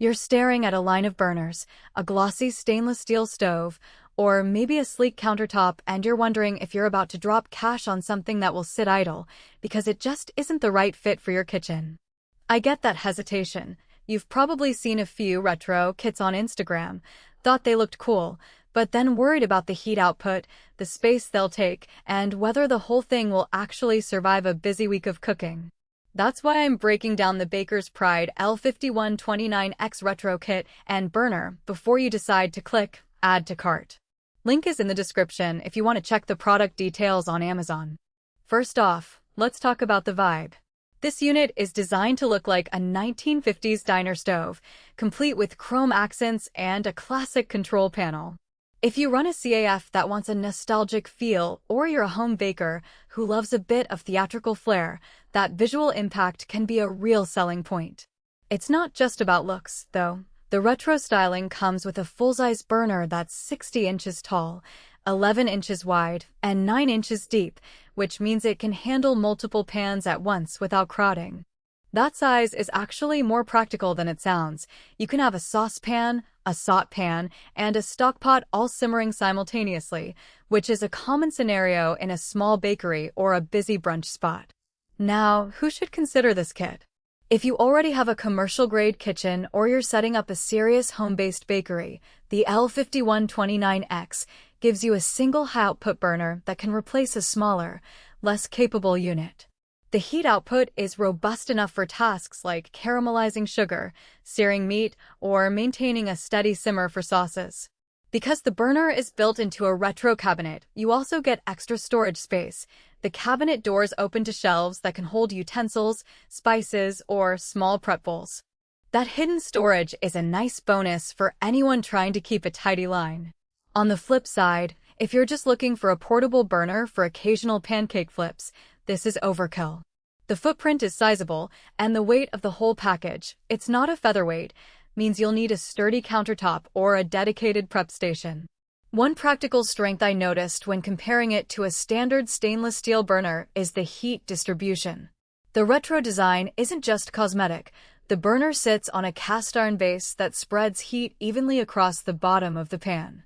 You're staring at a line of burners, a glossy stainless steel stove, or maybe a sleek countertop, and you're wondering if you're about to drop cash on something that will sit idle because it just isn't the right fit for your kitchen. I get that hesitation. You've probably seen a few retro kits on Instagram, thought they looked cool, but then worried about the heat output, the space they'll take, and whether the whole thing will actually survive a busy week of cooking. That's why I'm breaking down the Baker's Pride L5129X retro kit and burner before you decide to click Add to Cart. Link is in the description if you want to check the product details on Amazon. First off, let's talk about the vibe. This unit is designed to look like a 1950s diner stove, complete with chrome accents and a classic control panel. If you run a CAF that wants a nostalgic feel, or you're a home baker who loves a bit of theatrical flair, that visual impact can be a real selling point. It's not just about looks, though. The retro styling comes with a full-size burner that's 60 inches tall, 11 inches wide, and 9 inches deep, which means it can handle multiple pans at once without crowding. That size is actually more practical than it sounds. You can have a saucepan, a saute pan, and a stock pot all simmering simultaneously, which is a common scenario in a small bakery or a busy brunch spot. Now, who should consider this kit? If you already have a commercial-grade kitchen or you're setting up a serious home-based bakery, the L5129X gives you a single high-output burner that can replace a smaller, less capable unit. The heat output is robust enough for tasks like caramelizing sugar, searing meat, or maintaining a steady simmer for sauces. Because the burner is built into a retro cabinet, you also get extra storage space. The cabinet doors open to shelves that can hold utensils, spices, or small prep bowls. That hidden storage is a nice bonus for anyone trying to keep a tidy line. On the flip side, if you're just looking for a portable burner for occasional pancake flips, this is overkill. The footprint is sizable, and the weight of the whole package, it's not a featherweight, means you'll need a sturdy countertop or a dedicated prep station. One practical strength I noticed when comparing it to a standard stainless steel burner is the heat distribution. The retro design isn't just cosmetic. The burner sits on a cast iron base that spreads heat evenly across the bottom of the pan.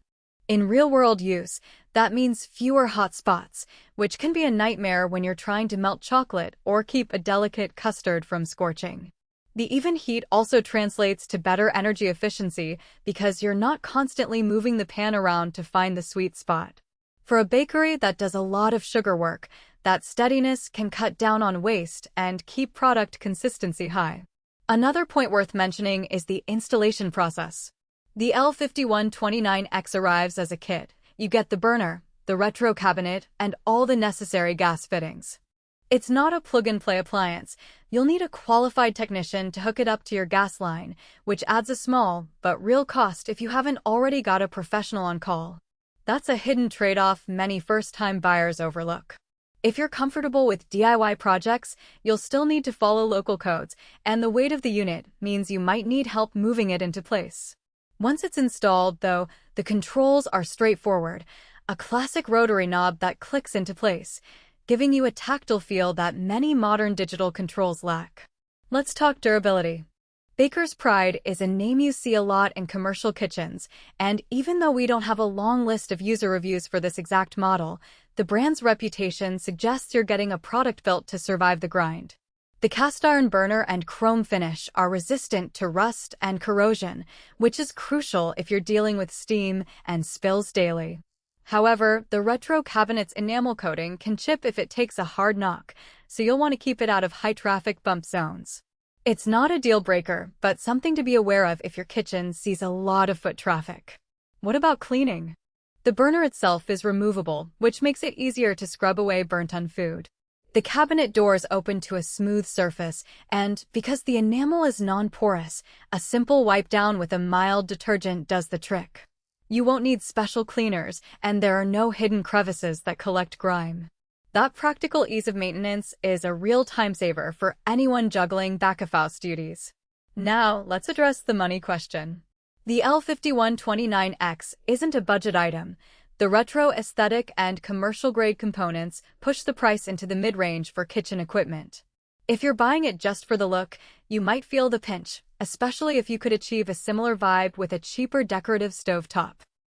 In real-world use, that means fewer hot spots, which can be a nightmare when you're trying to melt chocolate or keep a delicate custard from scorching. The even heat also translates to better energy efficiency because you're not constantly moving the pan around to find the sweet spot. For a bakery that does a lot of sugar work, that steadiness can cut down on waste and keep product consistency high. Another point worth mentioning is the installation process. The L5129X arrives as a kit. You get the burner, the retro cabinet, and all the necessary gas fittings. It's not a plug-and-play appliance. You'll need a qualified technician to hook it up to your gas line, which adds a small but real cost if you haven't already got a professional on call. That's a hidden trade-off many first-time buyers overlook. If you're comfortable with DIY projects, you'll still need to follow local codes, and the weight of the unit means you might need help moving it into place. Once it's installed, though, the controls are straightforward, a classic rotary knob that clicks into place, giving you a tactile feel that many modern digital controls lack. Let's talk durability. Baker's Pride is a name you see a lot in commercial kitchens, and even though we don't have a long list of user reviews for this exact model, the brand's reputation suggests you're getting a product built to survive the grind. The cast iron burner and chrome finish are resistant to rust and corrosion, which is crucial if you're dealing with steam and spills daily. However, the retro cabinet's enamel coating can chip if it takes a hard knock, so you'll want to keep it out of high-traffic bump zones. It's not a deal breaker, but something to be aware of if your kitchen sees a lot of foot traffic. What about cleaning? The burner itself is removable, which makes it easier to scrub away burnt-on food. The cabinet doors open to a smooth surface, and because the enamel is non-porous, a simple wipe down with a mild detergent does the trick. You won't need special cleaners, and there are no hidden crevices that collect grime. That practical ease of maintenance is a real time saver for anyone juggling back-of-house duties. Now, let's address the money question. The L5129X isn't a budget item. The retro aesthetic and commercial-grade components push the price into the mid-range for kitchen equipment. If you're buying it just for the look, you might feel the pinch, especially if you could achieve a similar vibe with a cheaper decorative stovetop.